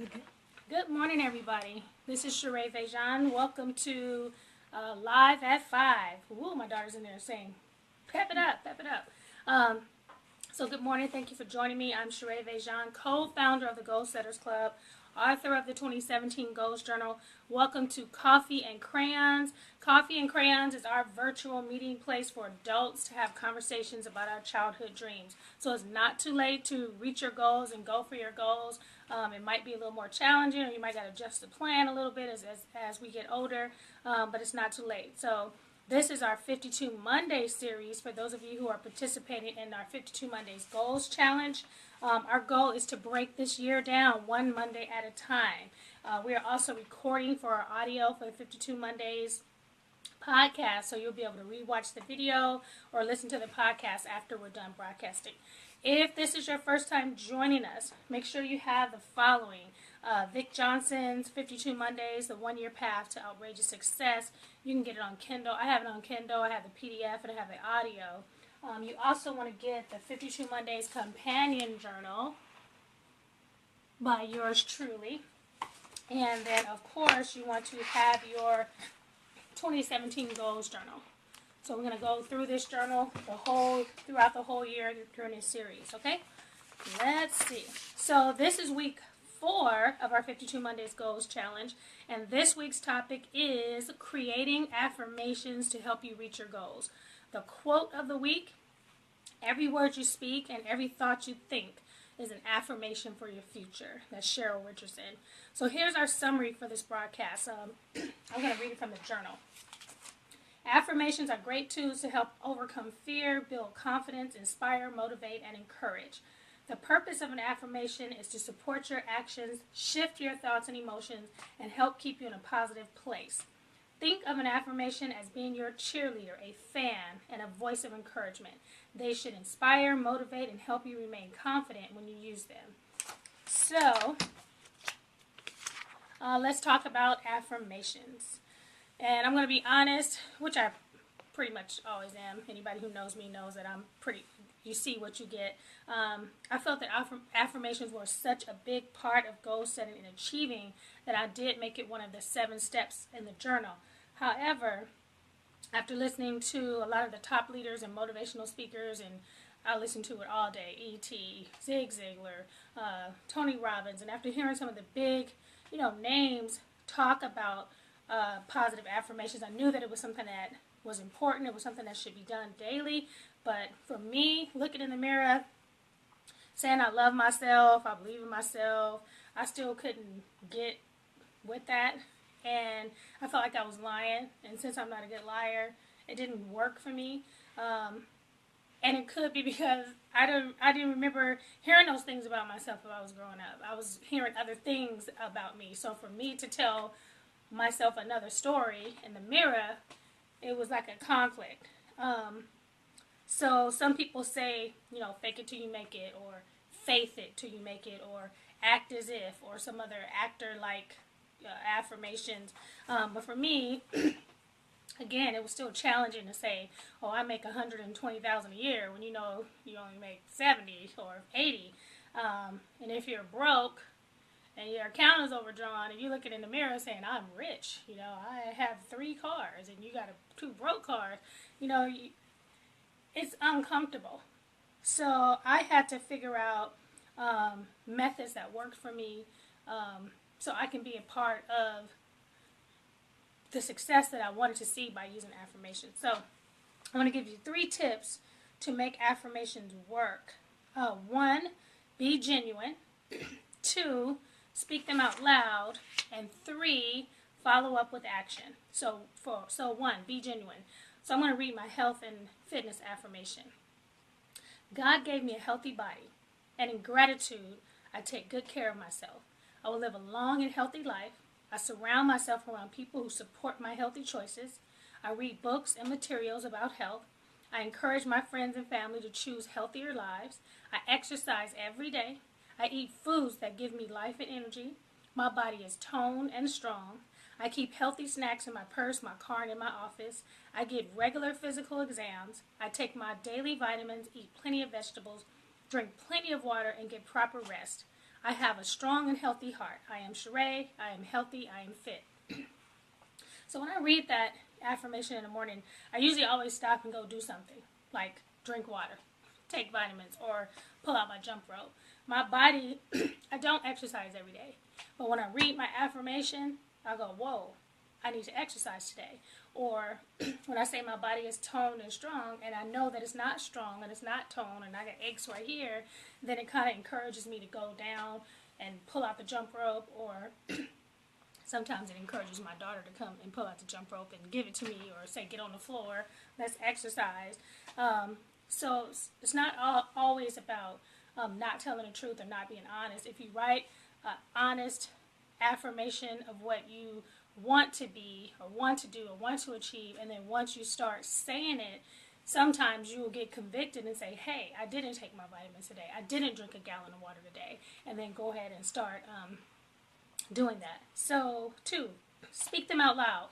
Okay. Good morning, everybody. This is Sheree Vejan. Welcome to Live at 5. Woo, my daughter's in there saying, pep it up, pep it up. So good morning. Thank you for joining me. I'm Sheree Vejan, co-founder of the Goal Setters Club, author of the 2017 Goals Journal. Welcome to Coffee and Crayons. Coffee and Crayons is our virtual meeting place for adults to have conversations about our childhood dreams. So it's not too late to reach your goals and go for your goals. It might be a little more challenging, or you might got to adjust the plan a little bit as we get older, but it's not too late. So this is our 52 Mondays series for those of you who are participating in our 52 Mondays Goals Challenge. Our goal is to break this year down one Monday at a time. We are also recording for our audio for the 52 Mondays podcast, so you'll be able to rewatch the video or listen to the podcast after we're done broadcasting. If this is your first time joining us, make sure you have the following. Vic Johnson's 52 Mondays, the 1-year path to outrageous success. You can get it on Kindle. I have it on Kindle. I have the PDF and I have the audio. You also want to get the 52 Mondays Companion Journal by yours truly. And then, of course, you want to have your 2017 Goals Journal. So we're going to go through this journal throughout the whole year during this series, okay? Let's see. So this is week 4 of our 52 Mondays Goals Challenge, and this week's topic is creating affirmations to help you reach your goals. The quote of the week: every word you speak and every thought you think is an affirmation for your future. That's Cheryl Richardson. So here's our summary for this broadcast. I'm going to read it from the journal. Affirmations are great tools to help overcome fear, build confidence, inspire, motivate, and encourage. The purpose of an affirmation is to support your actions, shift your thoughts and emotions, and help keep you in a positive place. Think of an affirmation as being your cheerleader, a fan, and a voice of encouragement. They should inspire, motivate, and help you remain confident when you use them. So, let's talk about affirmations. And I'm going to be honest, which I pretty much always am. Anybody who knows me knows that you see what you get. I felt that affirmations were such a big part of goal setting and achieving that I did make it one of the 7 steps in the journal. However, after listening to a lot of the top leaders and motivational speakers, and I listened to it all day, E.T., Zig Ziglar, Tony Robbins, and after hearing some of the big, names talk about positive affirmations, I knew that it was something that was important. It was something that should be done daily. But for me, looking in the mirror, saying I love myself, I believe in myself, I still couldn't get with that. And I felt like I was lying. And since I'm not a good liar, it didn't work for me. And it could be because I didn't remember hearing those things about myself when I was growing up. I was hearing other things about me. So for me to tell myself another story in the mirror, it was like a conflict. So some people say, fake it till you make it, or faith it till you make it, or act as if, or some other actor-like affirmations. But for me, again, it was still challenging to say, oh, I make $120,000 a year when you only make 70 or 80. And if you're broke and your account is overdrawn, and you looking in the mirror saying, I'm rich, I have 3 cars, and you got 2 broke cars, it's uncomfortable. So I had to figure out methods that worked for me, so I can be a part of the success that I wanted to see by using affirmations. So I want to give you 3 tips to make affirmations work. 1, be genuine. 2, speak them out loud. And 3, follow up with action. So 1, be genuine. So I'm going to read my health and fitness affirmation. God gave me a healthy body, and in gratitude, I take good care of myself. I will live a long and healthy life. I surround myself around people who support my healthy choices. I read books and materials about health. I encourage my friends and family to choose healthier lives. I exercise every day. I eat foods that give me life and energy. My body is toned and strong. I keep healthy snacks in my purse, my car, and in my office. I get regular physical exams. I take my daily vitamins, eat plenty of vegetables, drink plenty of water, and get proper rest. I have a strong and healthy heart. I am Sheree. I am healthy. I am fit. So when I read that affirmation in the morning, I usually always stop and go do something, like drink water, take vitamins, or pull out my jump rope. My body, I don't exercise every day, but when I read my affirmation, I go, whoa, I need to exercise today. Or when I say my body is toned and strong, and I know that it's not strong and it's not toned, and I got aches right here, then it kind of encourages me to go down and pull out the jump rope, or sometimes it encourages my daughter to come and pull out the jump rope and give it to me, or say, get on the floor, let's exercise. So it's not always about not telling the truth or not being honest. If you write an honest affirmation of what you want to be or want to do or want to achieve, and then once you start saying it, sometimes you will get convicted and say, hey, I didn't take my vitamins today. I didn't drink a gallon of water today. And then go ahead and start doing that. So, 2, speak them out loud.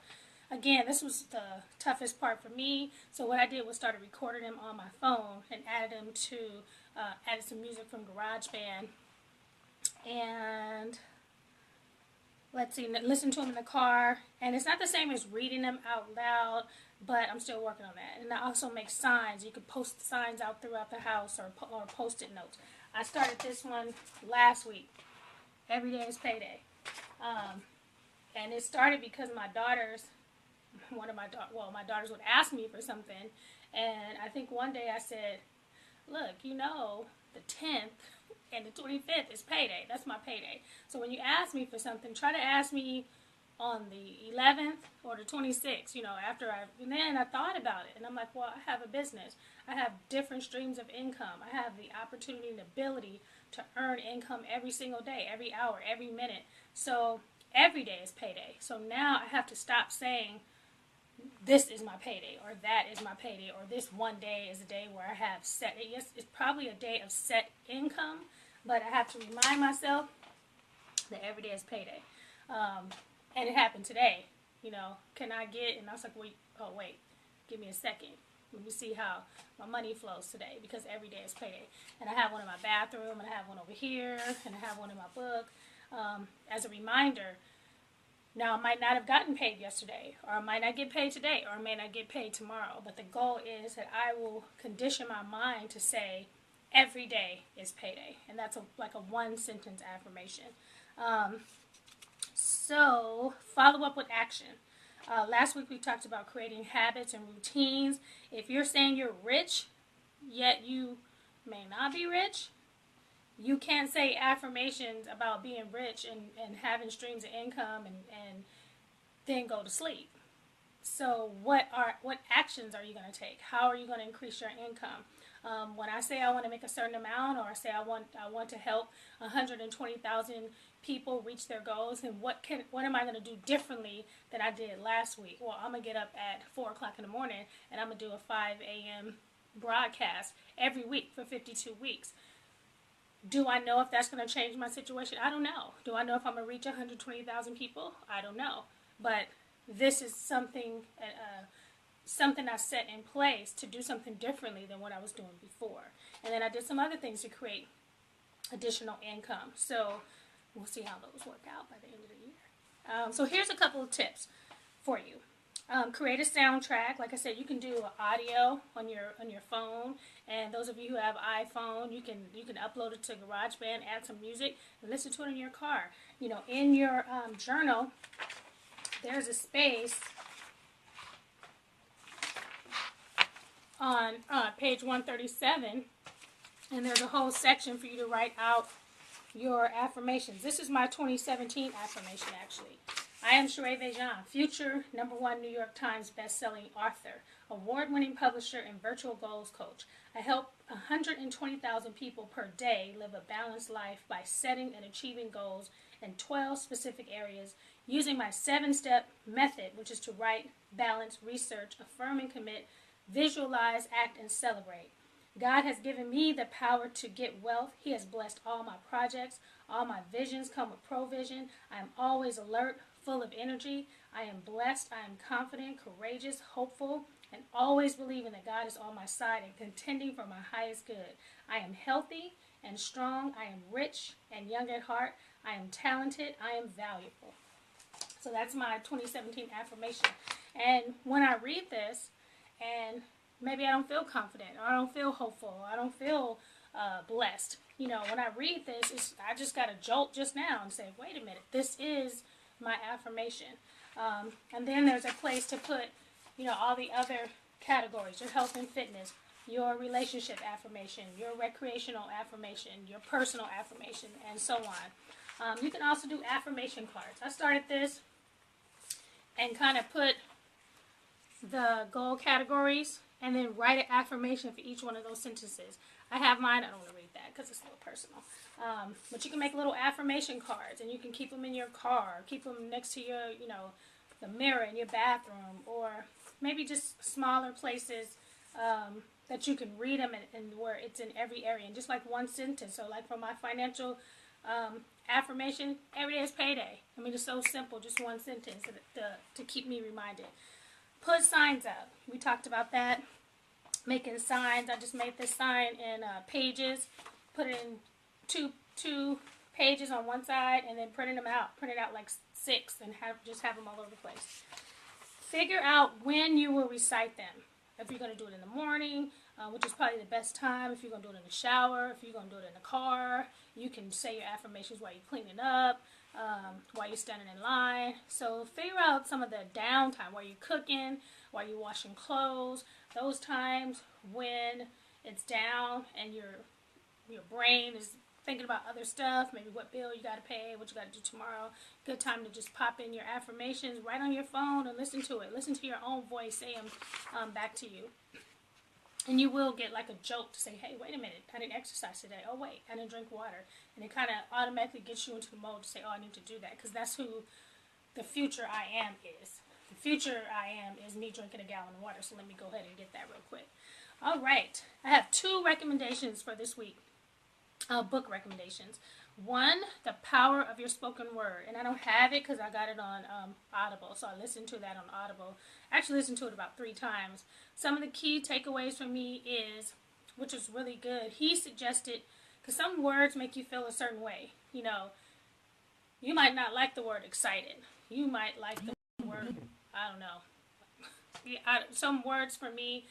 Again, this was the toughest part for me. So what I did was started recording them on my phone and added some music from GarageBand, and let's see, listen to them in the car. And it's not the same as reading them out loud, but I'm still working on that. And I also make signs. You could post signs out throughout the house, or post-it notes. I started this one last week. Every day is payday. And it started because my daughters would ask me for something, and I think one day I said, look, the 10th and the 25th is payday. That's my payday. So when you ask me for something, try to ask me on the 11th or the 26th, and then I thought about it, and I'm like, well, I have a business. I have different streams of income. I have the opportunity and ability to earn income every single day, every hour, every minute. So every day is payday. So now I have to stop saying, this is my payday, or that is my payday, or this one day is a day where I have set, yes, it's probably a day of set income, but I have to remind myself that every day is payday. And it happened today, can I get, and I was like, wait, give me a second. Let me see how my money flows today, because every day is payday. And I have one in my bathroom, and I have one over here, and I have one in my book, as a reminder. Now, I might not have gotten paid yesterday, or I might not get paid today, or I may not get paid tomorrow. But the goal is that I will condition my mind to say, every day is payday. And that's like a one-sentence affirmation. So, follow up with action. Last week we talked about creating habits and routines. If you're saying you're rich, yet you may not be rich, you can't say affirmations about being rich and having streams of income and then go to sleep. So what actions are you going to take? How are you going to increase your income? When I say I want to make a certain amount, or I say I want to help 120,000 people reach their goals, and what am I going to do differently than I did last week? Well, I'm going to get up at 4 o'clock in the morning, and I'm going to do a 5 a.m. broadcast every week for 52 weeks. Do I know if that's going to change my situation? I don't know. Do I know if I'm going to reach 120,000 people? I don't know. But this is something I set in place to do something differently than what I was doing before. And then I did some other things to create additional income. So we'll see how those work out by the end of the year. So here's a couple of tips for you. Create a soundtrack. Like I said, you can do audio on your phone, and those of you who have iPhone, you can upload it to GarageBand, add some music, and listen to it in your car. In your journal, there's a space on page 137, and there's a whole section for you to write out your affirmations. This is my 2017 affirmation, actually. I am Sheree Vejan, future #1 New York Times bestselling author, award-winning publisher, and virtual goals coach. I help 120,000 people per day live a balanced life by setting and achieving goals in 12 specific areas using my 7-step method, which is to write, balance, research, affirm and commit, visualize, act, and celebrate. God has given me the power to get wealth. He has blessed all my projects. All my visions come with provision. I am always alert, full of energy. I am blessed. I am confident, courageous, hopeful, and always believing that God is on my side and contending for my highest good. I am healthy and strong. I am rich and young at heart. I am talented. I am valuable. So that's my 2017 affirmation. And when I read this, and maybe I don't feel confident, or I don't feel hopeful, or I don't feel blessed, when I read this, I just got a jolt just now and say, wait a minute, this is my affirmation. And then there's a place to put, all the other categories: your health and fitness, your relationship affirmation, your recreational affirmation, your personal affirmation, and so on. You can also do affirmation cards. I started this and kind of put the goal categories and then write an affirmation for each one of those sentences. I have mine. I don't want to read that because it's a little personal. But you can make little affirmation cards, and you can keep them in your car, keep them next to your, the mirror in your bathroom, or maybe just smaller places that you can read them and where it's in every area, and just like one sentence. So like for my financial affirmation, every day is payday. I mean, it's so simple, just one sentence to keep me reminded. Put signs up. We talked about that. Making signs. I just made this sign in pages. Put it in two pages on one side, and then print it out like 6, and have them all over the place. Figure out when you will recite them. If you're going to do it in the morning, which is probably the best time. If you're going to do it in the shower, if you're going to do it in the car, you can say your affirmations while you're cleaning up, while you're standing in line. So figure out some of the downtime while you're cooking, while you're washing clothes, those times when it's down and your brain is thinking about other stuff, maybe what bill you got to pay, what you got to do tomorrow. Good time to just pop in your affirmations right on your phone and listen to it. Listen to your own voice say them back to you. And you will get like a jolt to say, hey, wait a minute, I didn't exercise today. Oh, wait, I didn't drink water. And it kind of automatically gets you into the mode to say, oh, I need to do that, because that's who the future I am is. The future I am is me drinking a gallon of water, so let me go ahead and get that real quick. All right, I have 2 recommendations for this week, book recommendations. One, The Power of Your Spoken Word. And I don't have it because I got it on Audible, so I listened to that on Audible. I actually listened to it about 3 times. Some of the key takeaways for me is, which is really good, he suggested, because some words make you feel a certain way. You might not like the word excited. You might like the word, I don't know. Some words for me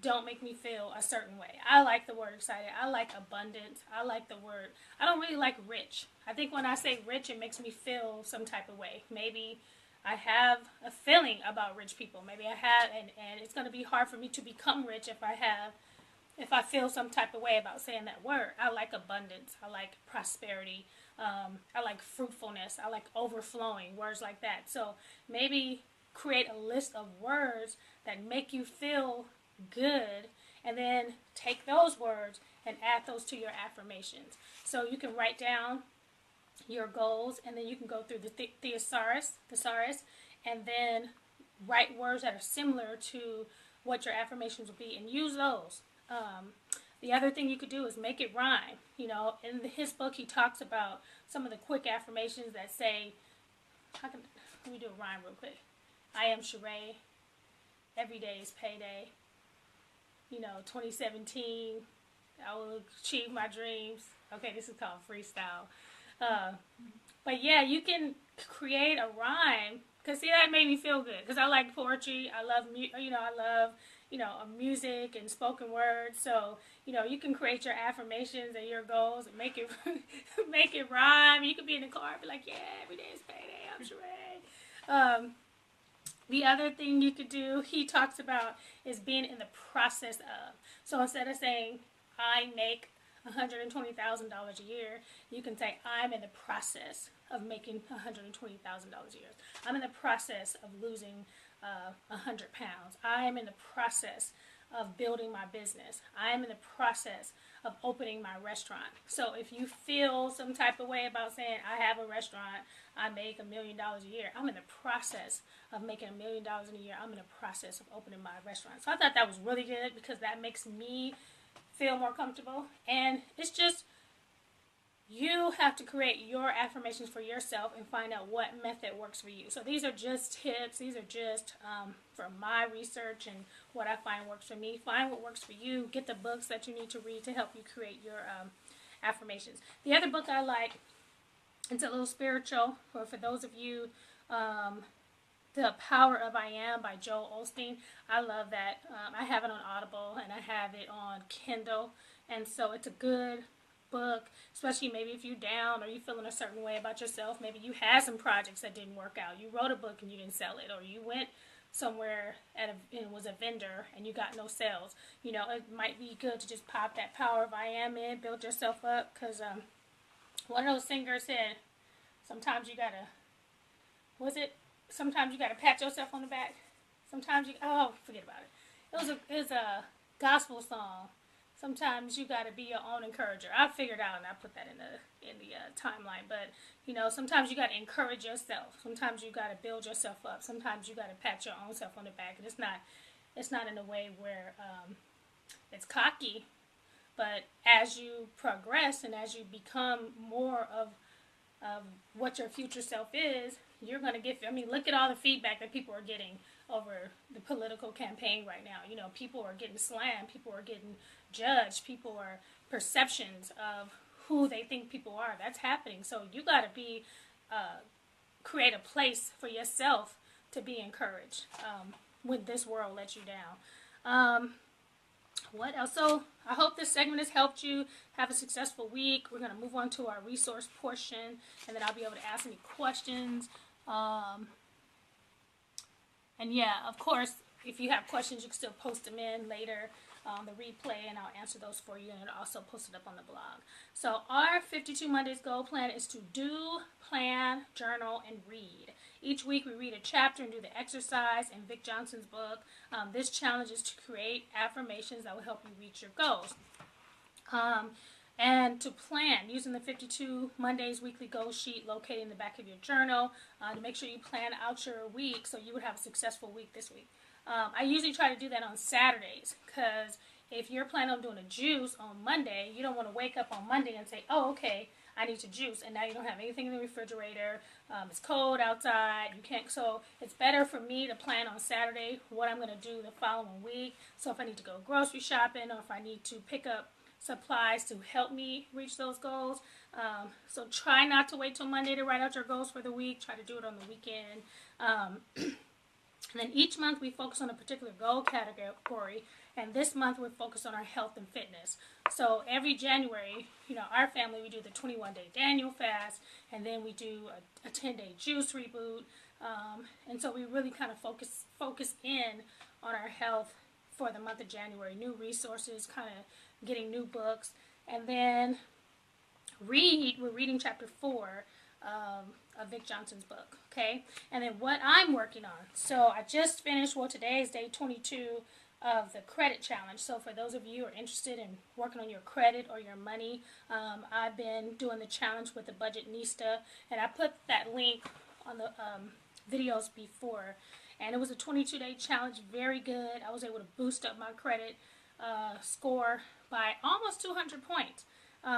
don't make me feel a certain way. I like the word excited. I like abundant. I like the word. I don't really like rich. I think when I say rich, it makes me feel some type of way. Maybe I have a feeling about rich people. Maybe I have, and it's going to be hard for me to become rich if I feel some type of way about saying that word. I like abundance. I like prosperity. I like fruitfulness. I like overflowing, words like that. So maybe create a list of words that make you feel good, and then take those words and add those to your affirmations. So you can write down your goals, and then you can go through the thesaurus, and then write words that are similar to what your affirmations will be, and use those. The other thing you could do is make it rhyme. In his book, he talks about some of the quick affirmations that say, let me do a rhyme real quick. I am Sheree. Every day is payday. 2017, I will achieve my dreams. Okay, this is called freestyle. But yeah, you can create a rhyme, because see, that made me feel good, because I like poetry. I love music and spoken words. So you can create your affirmations and your goals and make it make it rhyme. You could be in the car and be like, yeah, every day is payday, I'm Sheree. The other thing you could do, he talks about, is being in the process of. So instead of saying, I make $120,000 a year, you can say, I'm in the process of making $120,000 a year. I'm in the process of losing 100 pounds. I am in the process of building my business. I am in the process of opening my restaurant. So if you feel some type of way about saying, I have a restaurant, I make $1 million a year, I'm in the process of making $1 million in a year. I'm in the process of opening my restaurant. So I thought that was really good, because that makes me feel more comfortable. And it's just, you have to create your affirmations for yourself and find out what method works for you. So these are just tips. These are just from my research and what I find works for me. Find what works for you. Get the books that you need to read to help you create your Affirmations. The other book I like, it's a little spiritual for those of you, The Power of I Am by Joel Osteen. I love that. I have it on Audible and I have it on Kindle. And so it's a good book, especially maybe if you're down or you're feeling a certain way about yourself. Maybe you had some projects that didn't work out. You wrote a book and you didn't sell it, or you went somewhere and it was a vendor and you got no sales. You know, it might be good to just pop that Power of I Am in, build yourself up, because one of those singers said, sometimes you gotta, sometimes you gotta pat yourself on the back. Sometimes you, oh, forget about it. It was a gospel song. Sometimes you gotta be your own encourager. I figured out and I put that in the timeline. But you know, sometimes you gotta encourage yourself. Sometimes you gotta build yourself up. Sometimes you gotta pat your own self on the back. And it's not in a way where it's cocky. But as you progress and as you become more of what your future self is, you're going to get, I mean, look at all the feedback that people are getting over the political campaign right now. You know, people are getting slammed, people are getting judged, people are perceptions of who they think people are. That's happening. So you got to create a place for yourself to be encouraged when this world lets you down. What else? So I hope this segment has helped you have a successful week. We're going to move on to our resource portion, and then I'll be able to ask any questions. And yeah, of course, if you have questions, you can still post them in later on the replay, and I'll answer those for you, and I'll also post it up on the blog. So our 52 Mondays goal plan is to do, plan, journal, and read. Each week we read a chapter and do the exercise in Vic Johnson's book. This challenge is to create affirmations that will help you reach your goals. And to plan, using the 52 Mondays weekly goal sheet located in the back of your journal to make sure you plan out your week so you would have a successful week this week. I usually try to do that on Saturdays, because if you're planning on doing a juice on Monday, you don't want to wake up on Monday and say, oh, okay, I need to juice, and now you don't have anything in the refrigerator. It's cold outside. You can't. So it's better for me to plan on Saturday what I'm going to do the following week. So if I need to go grocery shopping, or if I need to pick up supplies to help me reach those goals. So try not to wait till Monday to write out your goals for the week. Try to do it on the weekend. And then each month we focus on a particular goal category, and this month we're focused on our health and fitness. So every January, you know, our family, we do the 21-day Daniel fast, and then we do a 10-day juice reboot. And so we really kind of focus in on our health for the month of January. New resources, kind of getting new books. And then we're reading chapter 4 of Vic Johnson's book, okay? And then what I'm working on. So I just finished, well, today is day 22 of the credit challenge. So for those of you who are interested in working on your credit or your money, I've been doing the challenge with the Budgetnista, and I put that link on the videos before. And it was a 22-day challenge, very good. I was able to boost up my credit score by almost 200 points,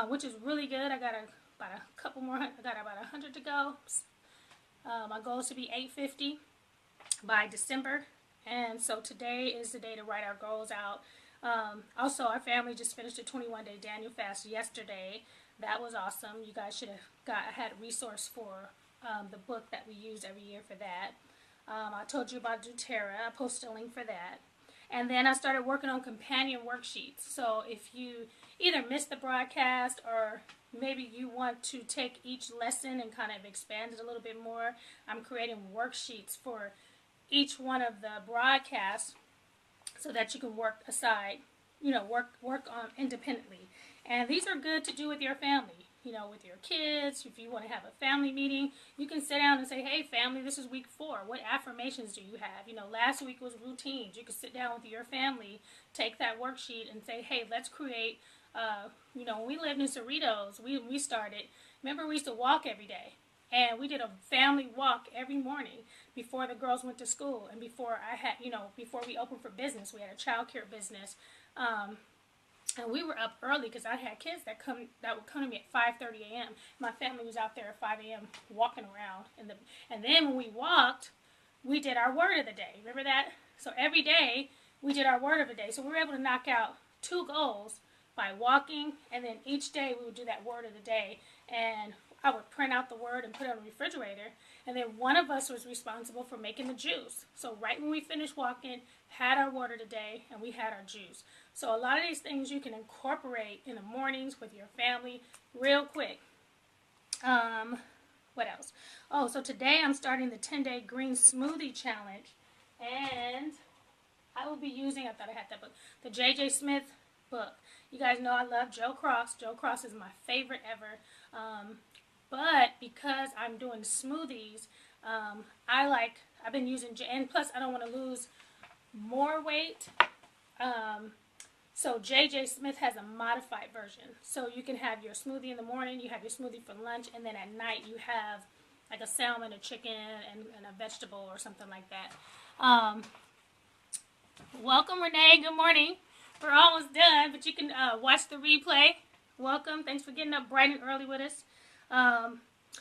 which is really good. I got about a couple more. I got about 100 to go. My goal is to be 850 by December, and so today is the day to write our goals out. Also, our family just finished a 21-day Daniel fast yesterday. That was awesome. You guys should have had a resource for the book that we use every year for that. I told you about doTERRA. I posted a link for that. And then I started working on companion worksheets. So if you either missed the broadcast, or maybe you want to take each lesson and kind of expand it a little bit more, I'm creating worksheets for each one of the broadcasts so that you can work aside, you know, work on independently. And these are good to do with your family, you know, with your kids. If you want to have a family meeting, you can sit down and say, hey, family, this is week 4. What affirmations do you have? You know, last week was routines. You can sit down with your family, take that worksheet and say, hey, let's create, you know, when we lived in Cerritos, we started, remember we used to walk every day. And we did a family walk every morning before the girls went to school, and before I had, you know, before we opened for business. We had a child care business. And we were up early because I had kids that would come to me at 5:30 a.m. My family was out there at 5 a.m. walking around. And then when we walked, we did our word of the day. Remember that? So every day we did our word of the day. So we were able to knock out 2 goals by walking, and then each day we would do that word of the day, and I would print out the word and put it on the refrigerator, and then one of us was responsible for making the juice. So right when we finished walking, had our word of the day, and we had our juice. So a lot of these things you can incorporate in the mornings with your family real quick. What else? Oh, so today I'm starting the 10-day green smoothie challenge, and I will be using, I thought I had that book, the J.J. Smith book. You guys know I love Joe Cross. Joe Cross is my favorite ever. But because I'm doing smoothies, I've been using, and plus I don't want to lose more weight. So J.J. Smith has a modified version. So you can have your smoothie in the morning, you have your smoothie for lunch, and then at night you have like a salmon, a chicken, and a vegetable or something like that. Welcome, Renee. Good morning. We're almost done, but you can watch the replay. Welcome. Thanks for getting up bright and early with us.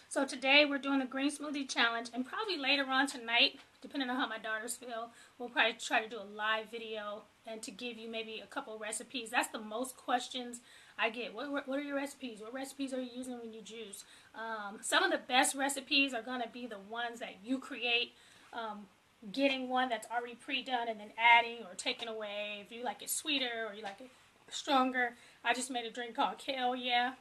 So today we're doing the green smoothie challenge, and probably later on tonight, depending on how my daughters feel, we'll probably try to do a live video and to give you maybe a couple recipes. That's the most questions I get. What are your recipes? What recipes are you using when you juice? Some of the best recipes are going to be the ones that you create. Getting one that's already pre-done and then adding or taking away. If you like it sweeter or you like it stronger. I just made a drink called Kale Yeah.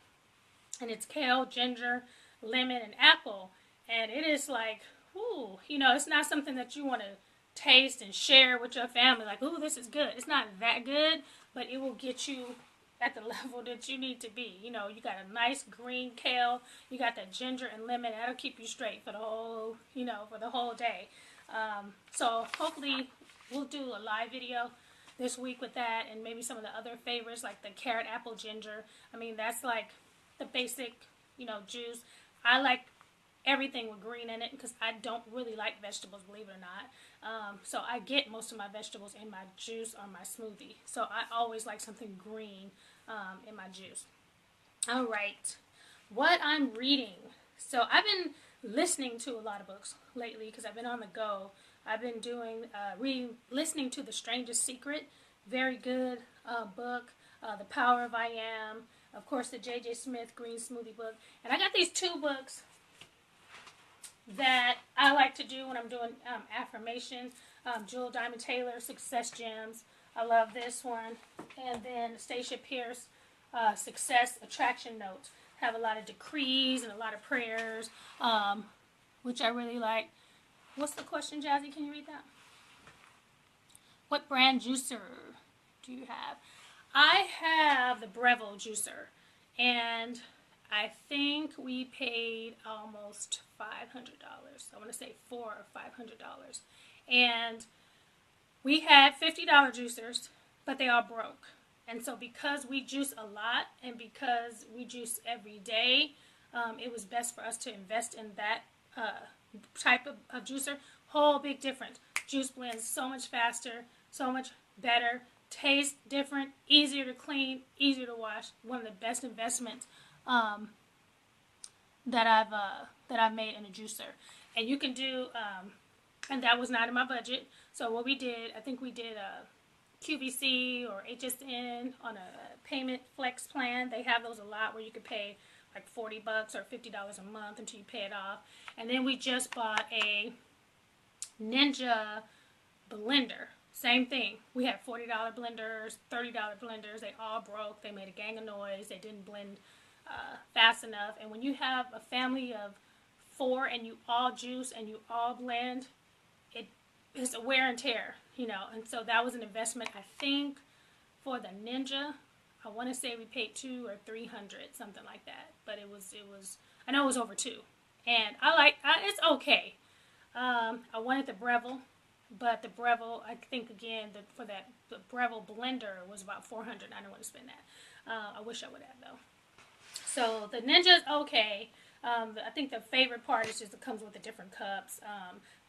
And it's kale, ginger, lemon, and apple. And it is like, ooh, it's not something that you want to taste and share with your family. Like, ooh, this is good. It's not that good, but it will get you at the level that you need to be. You got a nice green kale. You got that ginger and lemon. That'll keep you straight for the whole day. So hopefully we'll do a live video this week with that, and maybe some of the other favorites like the carrot, apple, ginger. I mean, that's like the basic, juice. I like everything with green in it because I don't really like vegetables, believe it or not. So I get most of my vegetables in my juice or my smoothie. So I always like something green in my juice. All right, what I'm reading. So I've been listening to a lot of books lately because I've been on the go. I've been listening to The Strangest Secret, very good book. The Power of I Am, of course, the J.J. Smith Green Smoothie book. And I got these two books that I like to do when I'm doing affirmations. Jewel Diamond Taylor, Success Gems. I love this one. And then Stacia Pierce, Success Attraction Notes. Have a lot of decrees and a lot of prayers, which I really like. What's the question, Jazzy? Can you read that? What brand juicer do you have? I have the Breville juicer, and I think we paid almost $500. I want to say $400 or $500. And we had $50 juicers, but they all broke. And so because we juice a lot and because we juice every day, it was best for us to invest in that type of juicer. Whole big difference. Juice blends so much faster, so much better, tastes different, easier to clean, easier to wash. One of the best investments that I've made in a juicer. And you can do, and that was not in my budget. So what we did, I think we did a QVC or HSN on a payment flex plan. They have those a lot where you could pay like $40 or $50 a month until you pay it off. And then we just bought a Ninja blender. Same thing. We had $40 blenders, $30 blenders. They all broke. They made a gang of noise. They didn't blend fast enough. And when you have a family of 4 and you all juice and you all blend, it's a wear and tear, And so that was an investment, I think, for the Ninja. I want to say we paid $200 or $300, something like that. But it was. I know it was over $2, and it's okay. I wanted the Breville, but the Breville, I think again, the Breville blender was about $400. I didn't want to spend that. I wish I would have though. So the Ninja is okay. I think the favorite part is just it comes with the different cups.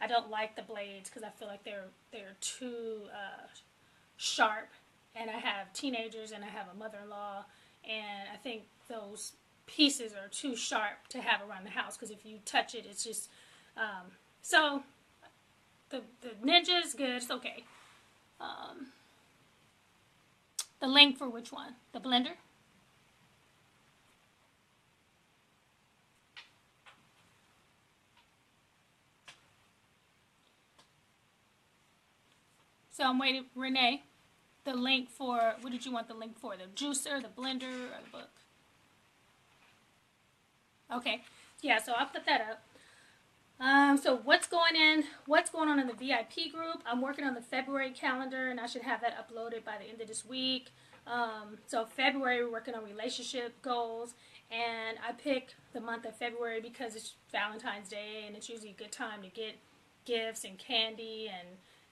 I don't like the blades because I feel like they're too sharp. And I have teenagers and I have a mother-in-law, and I think those pieces are too sharp to have around the house because if you touch it, it's just so the Ninja is good. It's okay. The link for which one? The blender? So I'm waiting, Renee, the link for, what did you want the link for? The juicer, the blender, or the book? Okay. Yeah, so I'll put that up. So what's going on in the VIP group? I'm working on the February calendar, and I should have that uploaded by the end of this week. So February, we're working on relationship goals, and I pick the month of February because it's Valentine's Day, and it's usually a good time to get gifts and candy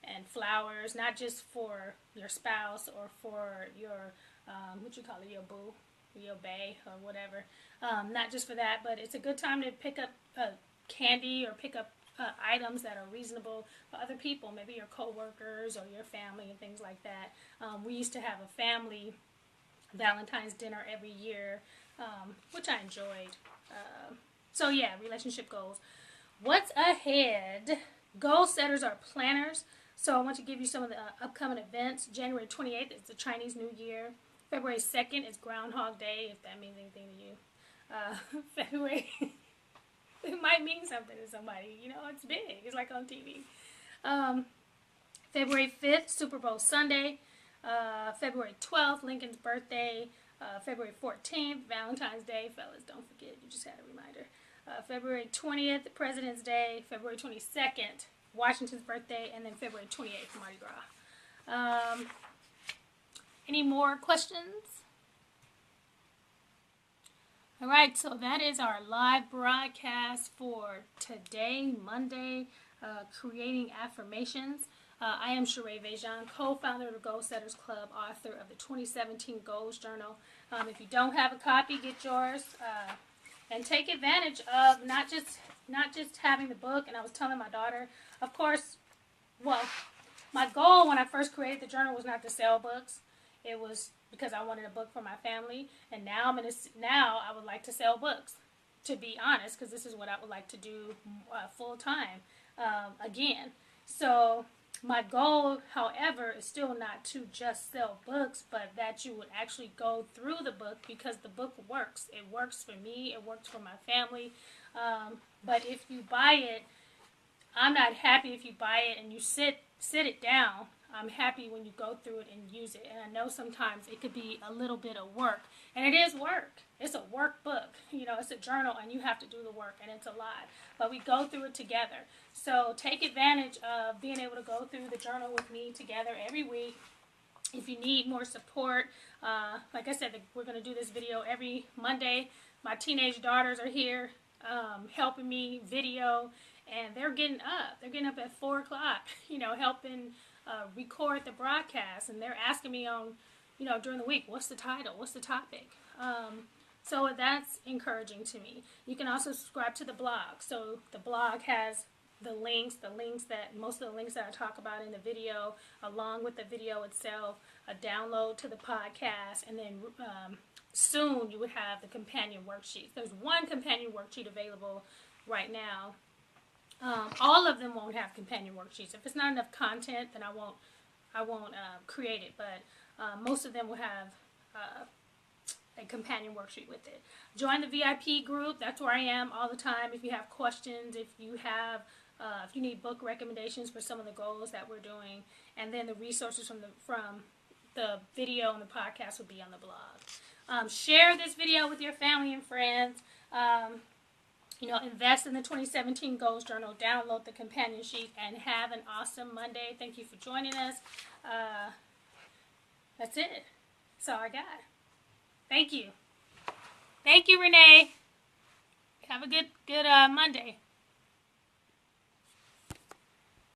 and flowers, not just for your spouse or for your, what you call it, your boo, your bae, or whatever. Not just for that, but it's a good time to pick up candy or pick up items that are reasonable for other people, maybe your coworkers or your family and things like that. We used to have a family Valentine's dinner every year, which I enjoyed. So yeah, relationship goals. What's ahead? Goal setters are planners. So I want to give you some of the upcoming events. January 28th is the Chinese New Year. February 2nd is Groundhog Day, if that means anything to you. February... It might mean something to somebody. You know, it's big. It's like on TV. February 5th, Super Bowl Sunday. February 12th, Lincoln's birthday. February 14th, Valentine's Day. Fellas, don't forget. You just had a reminder. February 20th, President's Day. February 22nd, Washington's birthday. And then February 28th, Mardi Gras. Any more questions? All right, so that is our live broadcast for today, Monday, Creating Affirmations. I am Sheree Vejan, co-founder of the Goal Setters Club, author of the 2017 Goals Journal. If you don't have a copy, get yours and take advantage of not just having the book. And I was telling my daughter, of course, well, my goal when I first created the journal was not to sell books. It was because I wanted a book for my family, and now I would like to sell books, to be honest, because this is what I would like to do full time again. So my goal, however, is still not to just sell books, but that you would actually go through the book, because the book works. It works for me. It works for my family. But if you buy it, I'm not happy if you buy it and you sit it down. I'm happy when you go through it and use it. And I know sometimes it could be a little bit of work. And it is work. It's a workbook. You know, it's a journal and you have to do the work. And it's a lot. But we go through it together. So take advantage of being able to go through the journal with me together every week. If you need more support, like I said, we're going to do this video every Monday. My teenage daughters are here helping me video. And they're getting up. They're getting up at 4 o'clock, you know, helping record the broadcast, and they're asking me on, you know, during the week, what's the title, what's the topic? So that's encouraging to me. You can also subscribe to the blog. So the blog has the links that most of the links that I talk about in the video, along with the video itself, a download to the podcast, and then soon you would have the companion worksheets. There's one companion worksheet available right now. All of them won't have companion worksheets. If it's not enough content, then I won't create it. But most of them will have a companion worksheet with it. Join the VIP group. That's where I am all the time. If you have questions, if you need book recommendations for some of the goals that we're doing, and then the resources from the video and the podcast will be on the blog. Share this video with your family and friends. You know, invest in the 2017 Goals Journal, download the companion sheet, and have an awesome Monday. Thank you for joining us. That's it. That's all I got. Thank you. Thank you, Renee. Have a good Monday.